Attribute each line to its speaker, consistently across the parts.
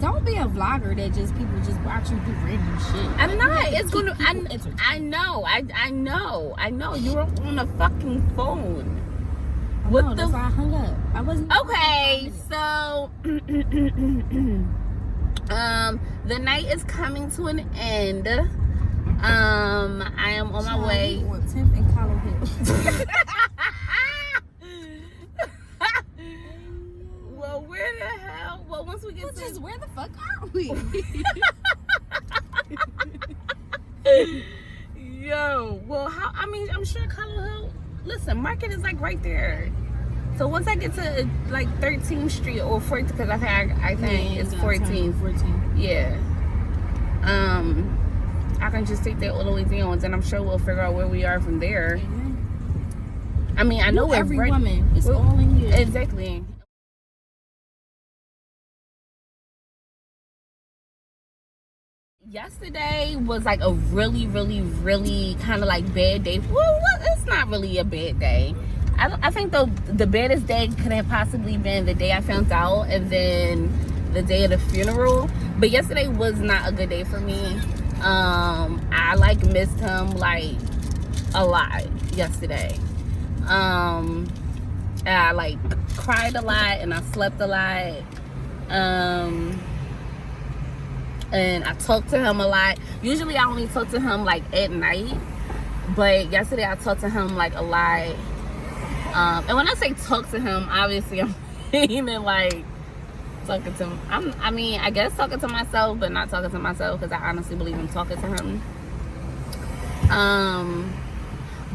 Speaker 1: Don't be a vlogger that just people just watch you do random shit.
Speaker 2: I'm not. It's gonna. I know. I know. You were on a fucking phone.
Speaker 1: What the? That's why I hung up. I wasn't.
Speaker 2: Okay, so the night is coming to an end. I am on my way.
Speaker 1: On 10th and Collar Hill.
Speaker 2: Well, where the hell? Well, once we get
Speaker 1: to where the fuck are we?
Speaker 2: Yo, well, how? I mean, I'm sure Collar Hill. Listen, Market is like right there. So once I get to like 13th Street or 14th, because I think it's 14th.
Speaker 1: 14th.
Speaker 2: Yeah. I can just take that all the way down, and I'm sure we'll figure out where we are from there. I mean, I know we're
Speaker 1: every woman. It's all in you.
Speaker 2: Exactly. Yesterday was like a really, really, really kind of like bad day. Well, it's not really a bad day. I think the baddest day could have possibly been the day I found out, and then the day of the funeral. But yesterday was not a good day for me. I like missed him like a lot yesterday. I like cried a lot and I slept a lot. And I talked to him a lot. Usually I only talk to him like at night, but yesterday I talked to him like a lot. And when I say talk to him, obviously I'm meaning like talking to him. I guess talking to myself, but not talking to myself, because I honestly believe I'm talking to him.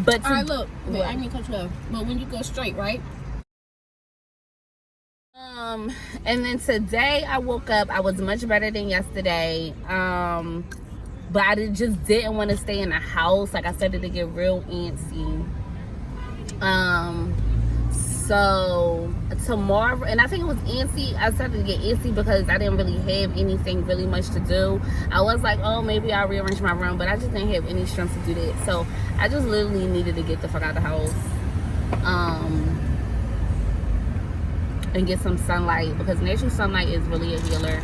Speaker 2: But
Speaker 1: all right, look, wait, I didn't cut you off. But when you go straight, right?
Speaker 2: And then today I woke up. I was much better than yesterday. But I just didn't want to stay in the house. Like, I started to get real antsy. So tomorrow, and I think it was antsy. I started to get antsy because I didn't really have anything really much to do. I was like, oh, maybe I'll rearrange my room, but I just didn't have any strength to do that. So I just literally needed to get the fuck out of the house. And get some sunlight, because natural sunlight is really a healer.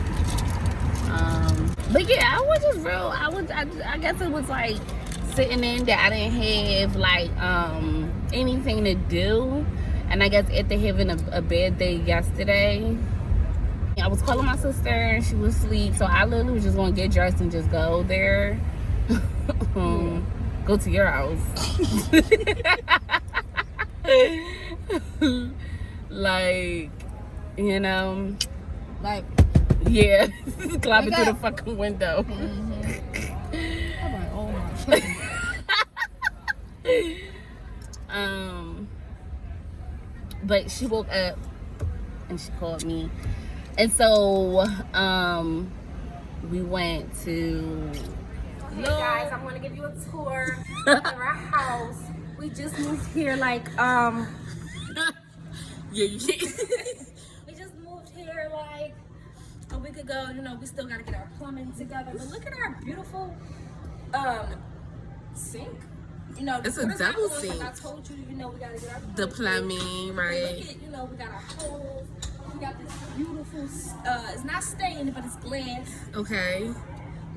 Speaker 2: But yeah, I was just real. I guess it was like sitting in that I didn't have like anything to do, and I guess after having a bad day yesterday, I was calling my sister and she was asleep, so I literally was just gonna get dressed and just go there. Go to your house. Like, you know,
Speaker 1: like,
Speaker 2: yeah, climbing through the fucking window.
Speaker 1: I'm like, oh my God.
Speaker 2: But she woke up and she called me, and so we went to.
Speaker 1: Hey guys, I'm gonna give you a tour of our house. We just moved here like
Speaker 2: Yeah, you can't.
Speaker 1: we just moved here like a week ago. You know, we still gotta get our plumbing together. But look at our beautiful sink. You know,
Speaker 2: it's a double sink.
Speaker 1: I told you, you know, we gotta get our
Speaker 2: plumbing, right?
Speaker 1: Look at, you know, we got our holes. We got this beautiful. It's not stained, but it's glass.
Speaker 2: Okay.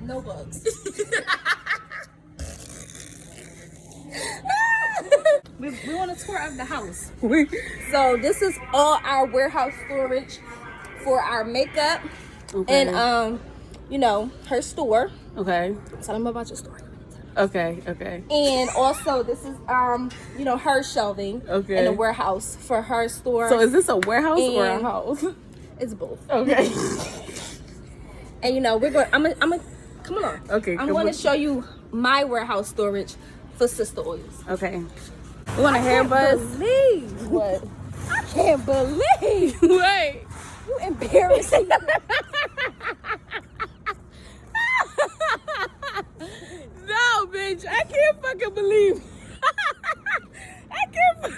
Speaker 1: No bugs. We want a tour of the house. So this is all our warehouse storage for our makeup. Okay. And you know, her store.
Speaker 2: Okay.
Speaker 1: Tell them about your store.
Speaker 2: Okay.
Speaker 1: And also this is you know, her shelving. Okay. In the warehouse for her store.
Speaker 2: So is this a warehouse or a house?
Speaker 1: It's both.
Speaker 2: Okay.
Speaker 1: And you know, we're going I'm gonna come on.
Speaker 2: Okay.
Speaker 1: I'm gonna show you my warehouse storage for Sister Oils.
Speaker 2: Okay. You want a hair buzz?
Speaker 1: Believe what? I can't believe.
Speaker 2: Wait.
Speaker 1: You embarrassing.
Speaker 2: No, bitch. I can't fucking believe. I can't believe.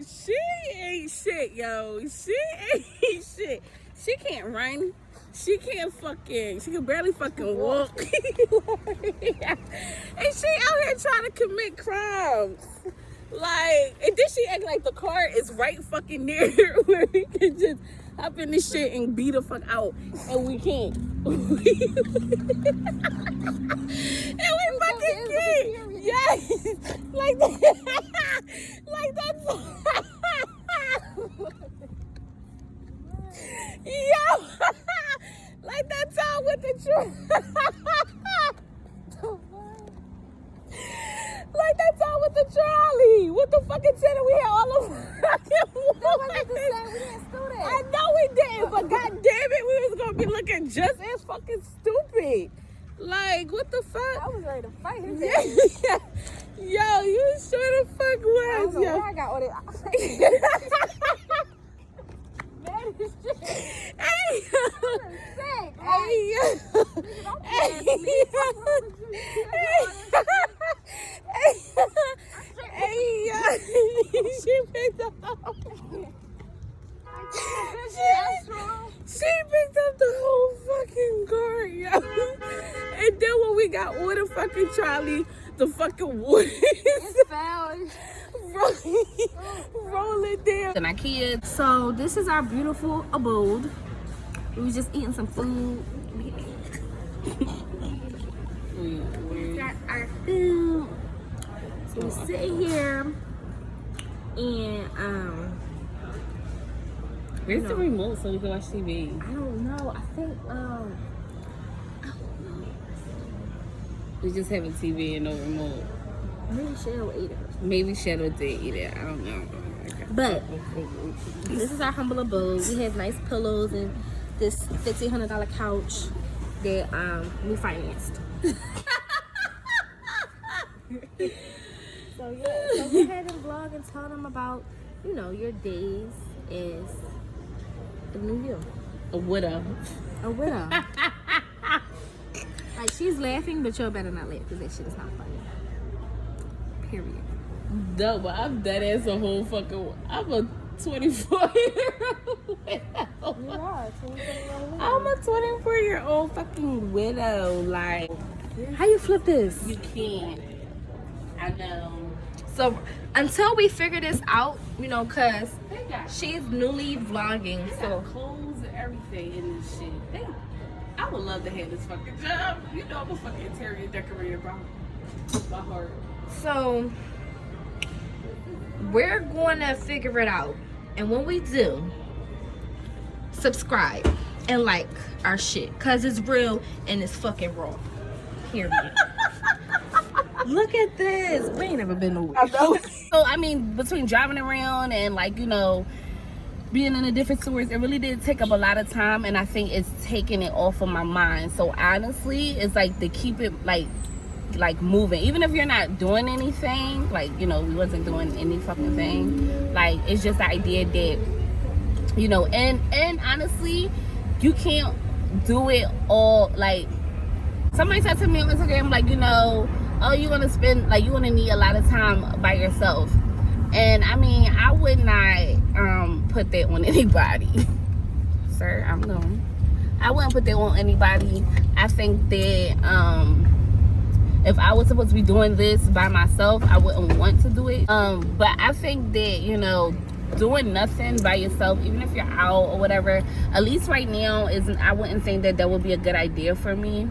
Speaker 2: She ain't shit, yo. She ain't shit. She can't run. She can barely fucking walk. And she out here trying to commit crimes. Like, and then she act like the car is right fucking near where we can just hop in this shit and beat the fuck out, and we can't. And we fucking can't. Yes, like that. Like that's. Yo, like that time with the truck. Like that time with the trolley, with the fucking tenant, we had all of I know we didn't, but god damn it, we was gonna be looking just as fucking stupid. Like, what the fuck?
Speaker 1: I was ready to fight him.
Speaker 2: Yeah. Yo, you sure the fuck was.
Speaker 1: I don't know
Speaker 2: yo.
Speaker 1: where I got all that.
Speaker 2: Hey, she picked up. She picked up the whole fucking car, yo. And then when we got on the fucking trolley, the fucking wood rolling down. And our kids.
Speaker 1: So this is our beautiful abode. We was just eating some food. We got our food. So we sit here and
Speaker 2: Where's the remote so we can watch TV?
Speaker 1: I don't know. I think
Speaker 2: We just have a TV and no remote.
Speaker 1: maybe Shadow ate it.
Speaker 2: Maybe Shadow did eat it. I don't know. Okay.
Speaker 1: But this is our humble abode. We have nice pillows and this $1,500 couch that we financed. So yeah, so go ahead and vlog and tell them about, you know, your days as a new you.
Speaker 2: A widow.
Speaker 1: A widow. Like, she's laughing, but y'all better not laugh because that shit is not funny. Period.
Speaker 2: No, but I'm dead as a whole fucking. I'm a 24-year-old widow.
Speaker 1: You are a 24-year-old widow.
Speaker 2: I'm a 24-year-old fucking widow. Like,
Speaker 1: How you flip this?
Speaker 2: you can't. I know.
Speaker 1: So until we figure this out, you know, cause she's newly vlogging, so
Speaker 2: Clothes and everything in this shit. I would love to have this fucking job. You know, I'm a fucking interior decorator, bro. My heart.
Speaker 1: so we're gonna figure it out, and when we do, subscribe and like our shit, cause it's real and it's fucking raw. Period. Look at this. We ain't never been nowhere.
Speaker 2: So, I mean, between driving around and, like, you know, being in the different stores, it really did take up a lot of time, and I think it's taking it off of my mind. So, honestly, it's like to keep it, like moving. Even if you're not doing anything, like, you know, we wasn't doing any fucking thing. Like, it's just the idea that, you know, and honestly, you can't do it all. Like, somebody said to me on Instagram, like, you know, oh, you're gonna spend, like, you're gonna need a lot of time by yourself. And I mean, I would not put that on anybody. Sir, I'm going. I wouldn't put that on anybody. I think that if I was supposed to be doing this by myself, I wouldn't want to do it. But I think that, you know, doing nothing by yourself, even if you're out or whatever, at least right now, I wouldn't think that would be a good idea for me.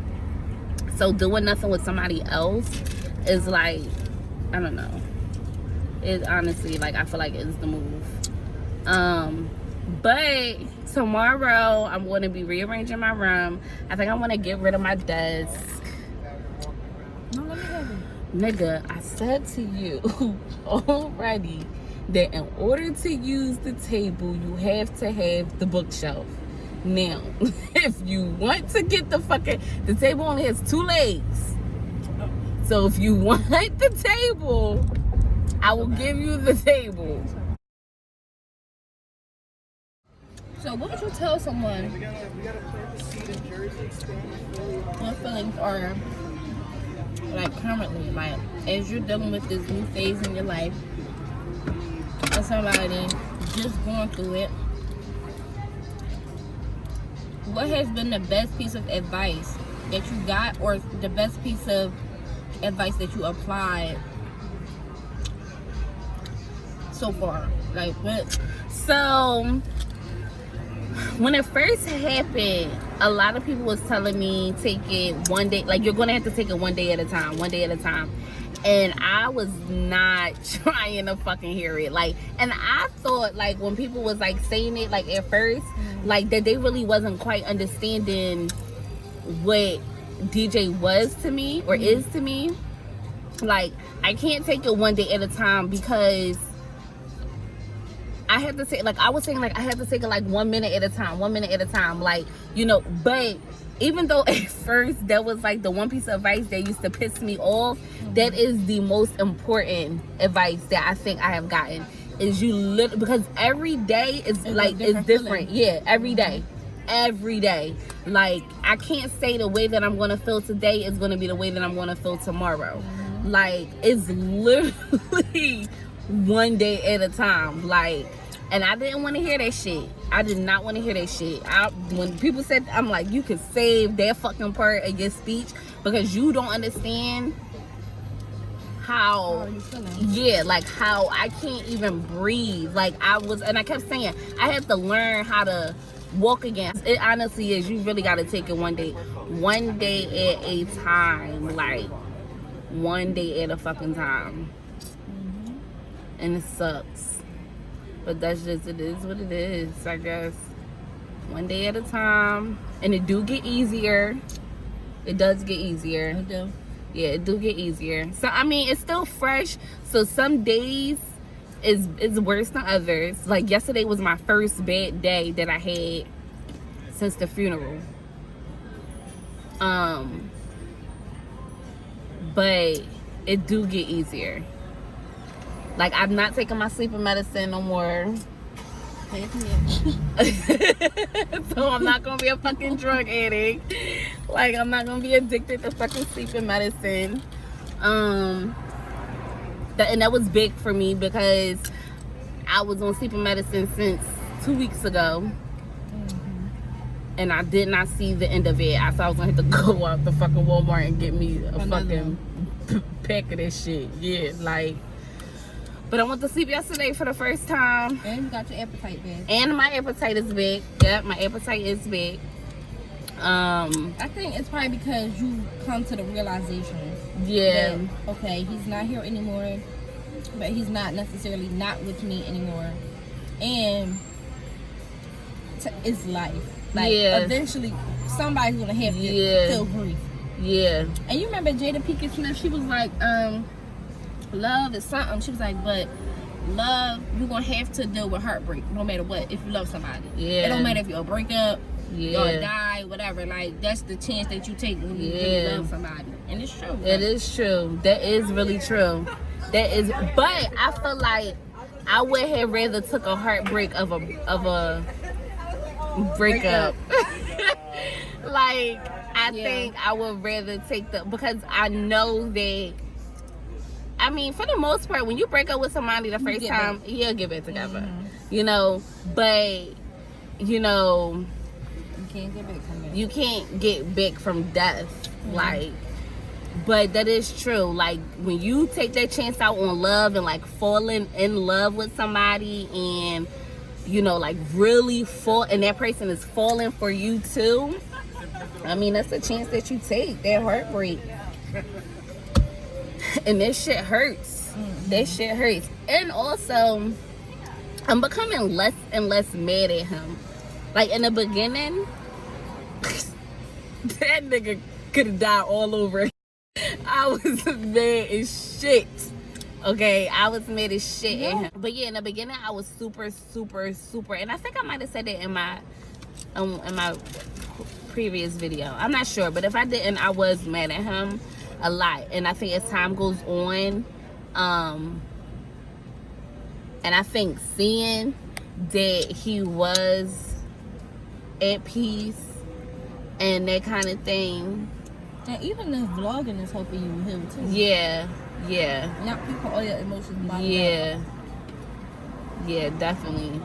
Speaker 2: So doing nothing with somebody else is like, I don't know. It honestly, like, I feel like it's the move. But tomorrow I'm going to be rearranging my room. I think I want to get rid of my desk.
Speaker 1: No, let me have it.
Speaker 2: Nigga, I said to you already that in order to use the table, you have to have the bookshelf. Now, if you want to get the table only has 2 legs. So if you want the table, I will give you the table. So what would you tell someone your feelings are, like, currently, like, as you're dealing with this new phase in your life, or somebody just going through it? What has been the best piece of advice that you got, or the best piece of advice that you applied so far? Like, what? So, when it first happened, a lot of people was telling me take it one day. Like, you're going to have to take it one day at a time. And I was not trying to fucking hear it. Like, and I thought, like, when people was, like, saying it, like, at first, like, that they really wasn't quite understanding what DJ was to me or is to me. Like, I can't take it one day at a time because I have to take, like, I was saying, like, I have to take it, like, 1 minute at a time. Like, you know, but even though at first that was, like, the one piece of advice that used to piss me off, that is the most important advice that I think I have gotten. Is because every day is, like, it's different. Yeah, every day. Like, I can't say the way that I'm going to feel today is going to be the way that I'm going to feel tomorrow. Like, it's literally one day at a time. Like, and I didn't want to hear that shit. I did not want to hear that shit. When people said, I'm like, you could save that fucking part of your speech because you don't understand how, like, how I can't even breathe. Like, and I kept saying, I had to learn how to walk again. It honestly is, you really got to take it one day at a time. Like, one day at a fucking time. And it sucks, but that's just, it is what it is, I guess. One day at a time. And it do get easier. It does get easier. It do. Yeah, it do get easier. So I mean, it's still fresh, so some days is worse than others. Like, yesterday was my first bad day that I had since the funeral. But it do get easier. Like, I'm not taking my sleeping medicine no more. So I'm not gonna be a fucking drug addict. Like, I'm not gonna be addicted to fucking sleeping medicine. And that was big for me because I was on sleeping medicine since 2 weeks ago. And I did not see the end of it. I thought I was gonna have to go out the fucking Walmart and get me a fucking pack of this shit. Yeah, like. But I went to sleep yesterday for the first time.
Speaker 1: And you got your appetite back.
Speaker 2: And my appetite is big. Yep, my appetite is big.
Speaker 1: I think it's probably because you come to the realization.
Speaker 2: Yeah.
Speaker 1: That, okay, he's not here anymore, but he's not necessarily not with me anymore. And it's life. Like, eventually, somebody's gonna have to feel grief.
Speaker 2: Yeah.
Speaker 1: And you remember Jada Pinkett Smith? She was like, love is something. She was like, but love, you're gonna have to deal with heartbreak no matter what if you love somebody. Yeah. It don't matter if you'll break up, or die, whatever. Like, that's the chance that you take when you really love somebody. And it's true.
Speaker 2: It is true. That is really true. That is, but I feel like I would have rather took a heartbreak of a breakup. Like, I think I would rather take because I know that, I mean, for the most part, when you break up with somebody the first time, you'll get back together. You know, but, you know, you can't get back from death. Like, but that is true. Like, when you take that chance out on love and, like, falling in love with somebody and, you know, like, really fall, and that person is falling for you too, I mean, that's a chance that you take, that heartbreak. And that shit hurts. That shit hurts. And also, I'm becoming less and less mad at him. Like, in the beginning, that nigga could have died all over. I was mad as shit. Okay, I was mad as shit at him. But yeah, in the beginning, I was super, and I think I might have said that in my previous video. I'm not sure, but if I didn't, I was mad at him a lot. And I think as time goes on, and I think seeing that he was at peace and that kind of thing.
Speaker 1: And even the vlogging is helping you heal too.
Speaker 2: Yeah.
Speaker 1: Not people all your emotions bottled up.
Speaker 2: Yeah, definitely.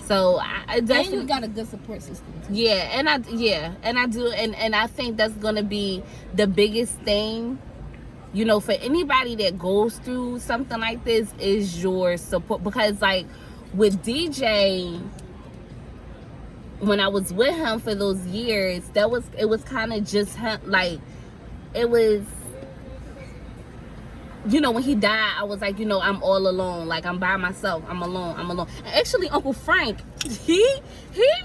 Speaker 2: So I definitely,
Speaker 1: and you got a good support system too.
Speaker 2: And I do, and I think that's gonna be the biggest thing you know, for anybody that goes through something like this, is your support. Because like with DJ, when I was with him for those years, it was kind of just him. Like, it was, you know, when he died, I was like, you know, I'm all alone. Like, I'm by myself. I'm alone. And actually, Uncle Frank, he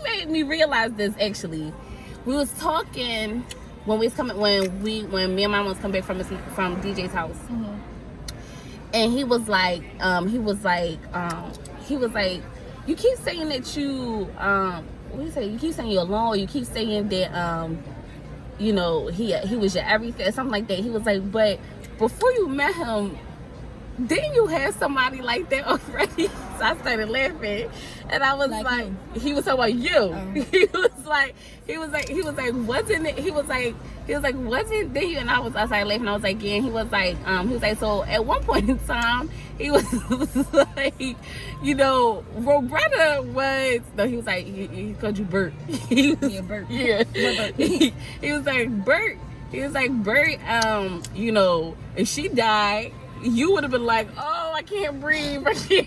Speaker 2: made me realize this. Actually, we was talking when me and Mom was coming back from DJ's house, and he was like, you keep saying that you what do you say? You keep saying you're alone. Or you keep saying that you know, he was your everything, something like that. He was like, but before you met him, didn't you have somebody like that already? So I started laughing, and I was like he was talking about you. He was like, wasn't it? He was like, wasn't there you? And I started laughing. I was like, yeah. And he was like, so at one point in time, he was like, you know, Roberta was, no, he was like, he called you Bert.
Speaker 1: Bert.
Speaker 2: Yeah. He was like, Bert. He was like, Bert, you know, if she died, you would have been like, oh, I can't breathe. I can't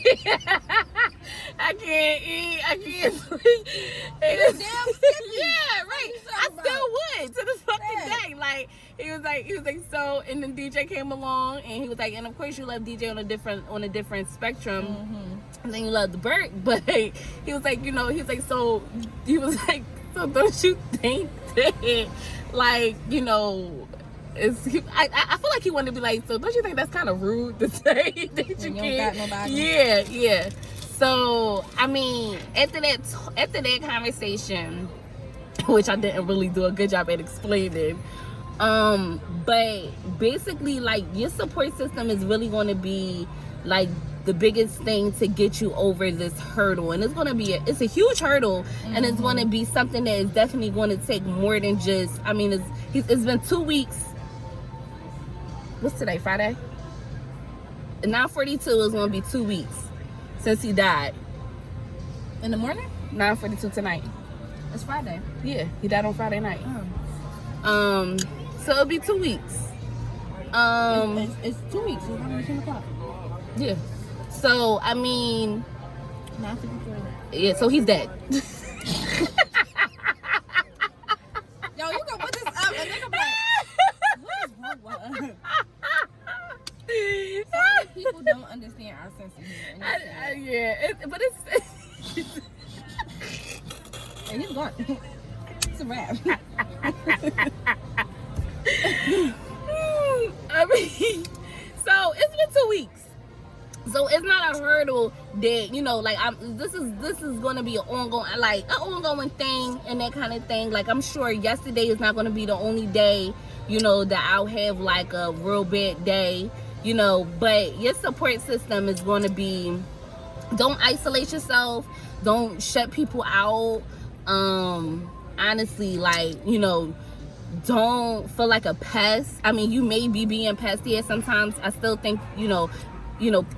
Speaker 2: eat. I can't sleep. Yeah, right. I still would to this fucking day. Like, he was like, so, and then DJ came along, and he was like, and of course you love DJ on a different spectrum. And then you love the Bert, but he was like, you know, so don't you think that, like, you know, I feel like he wanted to be like, so don't you think that's kind of rude to say that you can't? Got nobody. Yeah. So I mean, after that conversation, which I didn't really do a good job at explaining, but basically, like, your support system is really going to be like the biggest thing to get you over this hurdle, and it's a huge hurdle, and it's going to be something that is definitely going to take more than just, I mean, it's been 2 weeks. What's today, Friday? 9:42 is going to be 2 weeks since he died.
Speaker 1: In the morning?
Speaker 2: 9:42 tonight.
Speaker 1: It's Friday.
Speaker 2: Yeah, he died on Friday night. So it'll be 2 weeks.
Speaker 1: It's 2 weeks. It's not 10 o'clock.
Speaker 2: Yeah. So I mean,
Speaker 1: 9:54.
Speaker 2: Yeah. So he's dead.
Speaker 1: Yo, you gonna put this up and they're gonna be like, what is wrong with us? Some people don't understand our sense of humor.
Speaker 2: But it's
Speaker 1: and he's gone. It's a wrap.
Speaker 2: I mean, so it's been 2 weeks. So it's not a hurdle that, you know, like, this is going to be an ongoing thing and that kind of thing. Like, I'm sure yesterday is not going to be the only day, you know, that I'll have like a real bad day, you know, but your support system is going to be, don't isolate yourself, don't shut people out. Honestly, like, you know, don't feel like a pest. I mean, you may be being pesty at sometimes. I still think, you know,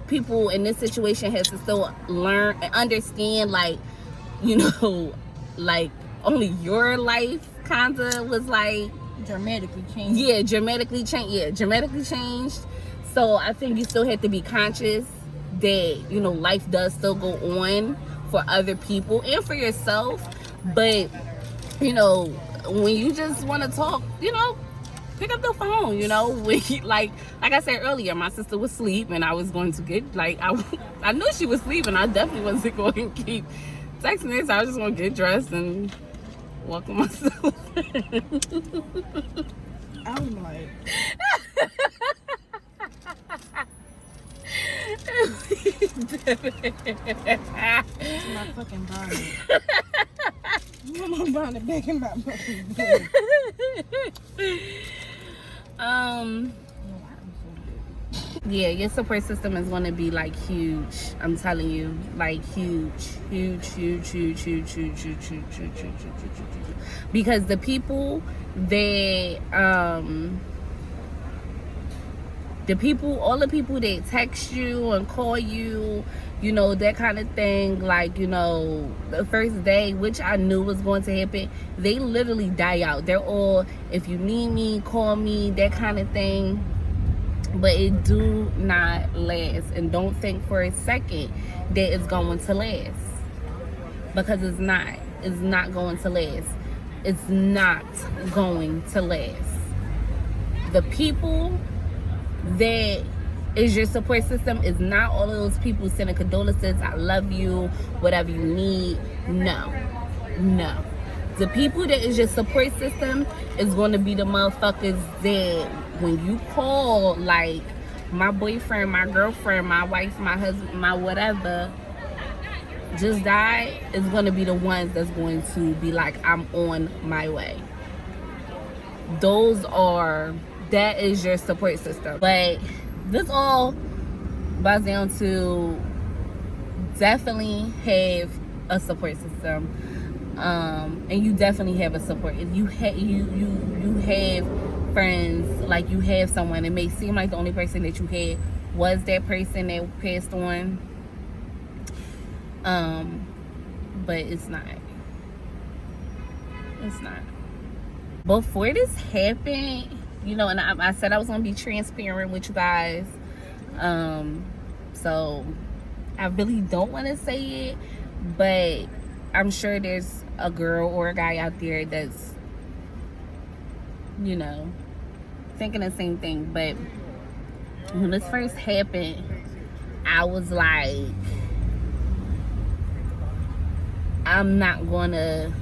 Speaker 2: people in this situation has to still learn and understand, like, you know, like, only your life kind of was like
Speaker 1: dramatically changed.
Speaker 2: Yeah, dramatically changed. So I think you still have to be conscious that, you know, life does still go on for other people and for yourself. But, you know, when you just want to talk, you know, pick up the phone, you know. Like I said earlier, my sister was asleep and I was going to get, like, I knew she was asleep and I definitely wasn't going to keep texting her, so I was just going to get dressed and walk with myself.
Speaker 1: I was like, it's my fucking bonnet. I'm my bonnet back in my fucking bed.
Speaker 2: Yeah, your support system is going to be like huge. I'm telling you, like huge. Because the people that all the people that text you and call you, you know, that kind of thing, like, you know, the first day, which I knew was going to happen, they literally die out. They're all, if you need me, call me, that kind of thing. but it do not last. And don't think for a second that it's going to last, because it's not going to last. It's not going to last. The people that is your support system is not all of those people sending condolences, I love you, whatever you need. No. The people that is your support system is going to be the motherfuckers that when you call, like my boyfriend, my girlfriend, my wife, my husband, my whatever just died, is going to be the ones that's going to be like, I'm on my way. That is your support system. But this all boils down to definitely have a support system. And you definitely have a support. If you have friends, like you have someone, it may seem like the only person that you had was that person that passed on. But it's not. It's not. Before this happened, you know, and I said I was gonna be transparent with you guys. So I really don't want to say it, but I'm sure there's a girl or a guy out there that's, you know, thinking the same thing. But when this first happened, I was like, I'm not gonna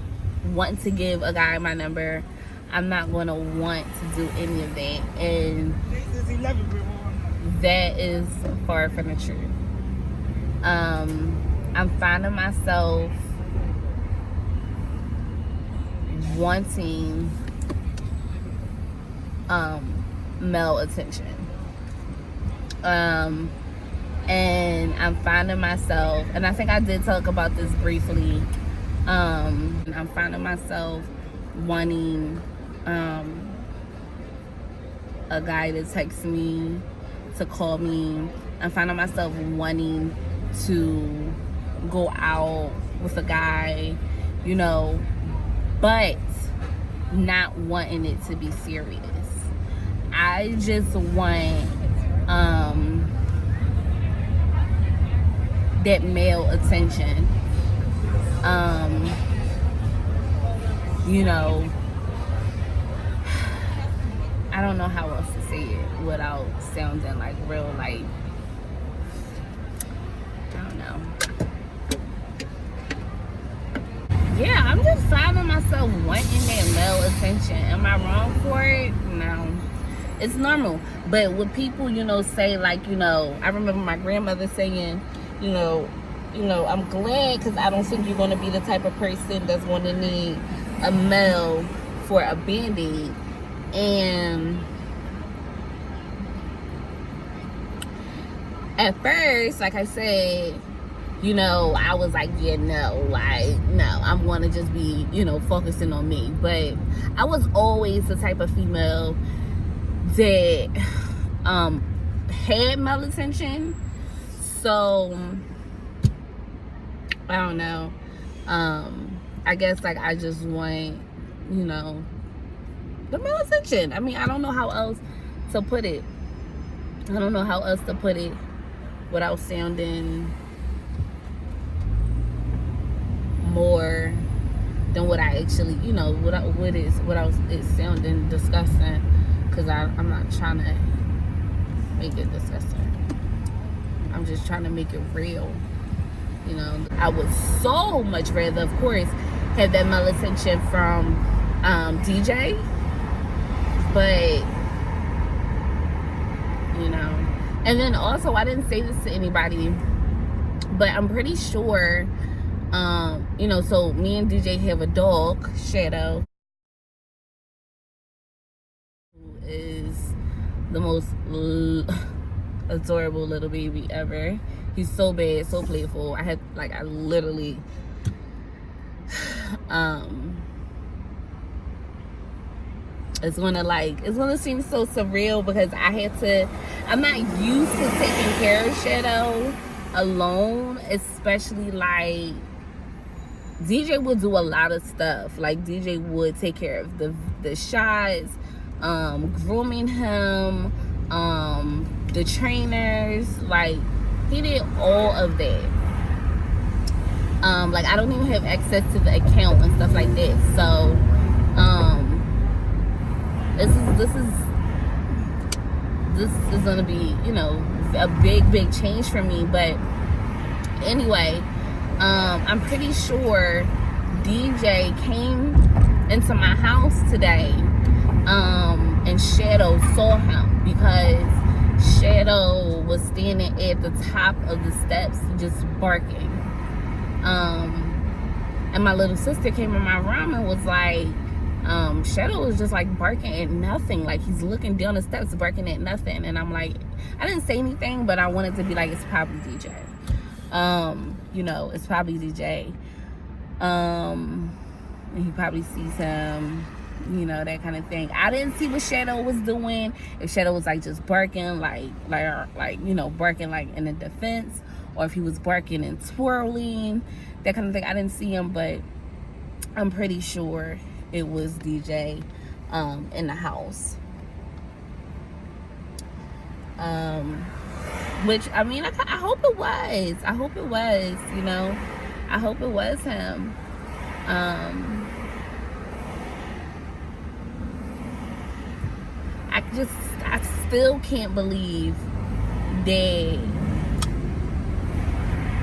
Speaker 2: want to give a guy my number. I'm not gonna want to do any of that. And that is far from the truth. I'm finding myself wanting male attention. And I'm finding myself, and I think I did talk about this briefly, I'm finding myself wanting a guy to text me, to call me. I'm finding myself wanting to go out with a guy, you know, but not wanting it to be serious. I just want that male attention. You know, I don't know how else to say it without sounding like real, like, I don't know. Yeah, I'm just finding myself wanting that male attention. Am I wrong for it? No. It's normal. But when people, you know, say, like, you know, I remember my grandmother saying, you know, I'm glad, because I don't think you're going to be the type of person that's going to need a male for a Band-Aid. And at first, like I said, you know, I was like, yeah, no, like, no, I'm going to just be, you know, focusing on me. But I was always the type of female that had male attention. So I don't know. I guess, like, I just want, you know, the male attention. I mean, I don't know how else to put it. Without sounding more than what I actually, you know, without it sounding disgusting. Because I'm not trying to make it disgusting. I'm just trying to make it real. You know, I would so much rather, of course, have that male attention from DJ. But, you know. And then also, I didn't say this to anybody, but I'm pretty sure, you know, so me and DJ have a dog, Shadow, who is the most adorable little baby ever. He's so bad, so playful. I literally, it's gonna seem so surreal because I'm not used to taking care of Shadow alone, especially like DJ would do a lot of stuff. Like DJ would take care of the shots, grooming him, the trainers, like he did all of that. Like I don't even have access to the account and stuff like that. So this is gonna be, you know, a big change for me. But anyway, I'm pretty sure DJ came into my house today, and Shadow saw him, because Shadow was standing at the top of the steps just barking. And my little sister came in my room and was like, Shadow was just like barking at nothing. Like he's looking down the steps barking at nothing. And I'm like, I didn't say anything, but I wanted to be like, it's probably DJ. You know, it's probably DJ. And he probably sees him, you know, that kind of thing. I didn't see what Shadow was doing. If Shadow was like just barking, like you know, barking like in a defense, or if he was barking and twirling, that kind of thing. I didn't see him, but I'm pretty sure it was DJ in the house. Which, I mean, I hope it was. I hope it was, you know. I hope it was him. I still can't believe that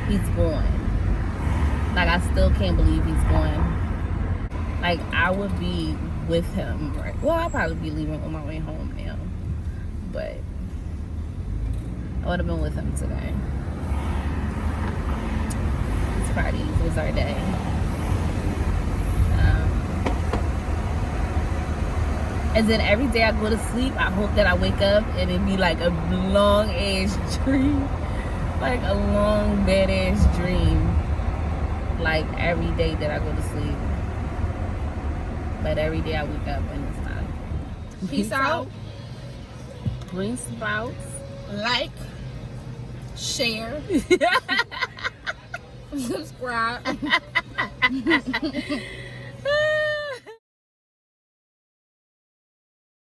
Speaker 2: he's going. Like, I still can't believe he's going. Like, I would be with him, right? Well, I'll probably be leaving on my way home now. But I would have been with him today. It's Friday. It was our day. And then every day I go to sleep, I hope that I wake up and it be like a long ass dream. Like a long bad ass dream. Like every day that I go to sleep. But every day I wake up and it's not.
Speaker 1: Peace out.
Speaker 2: Green sprouts.
Speaker 1: Like, share, subscribe.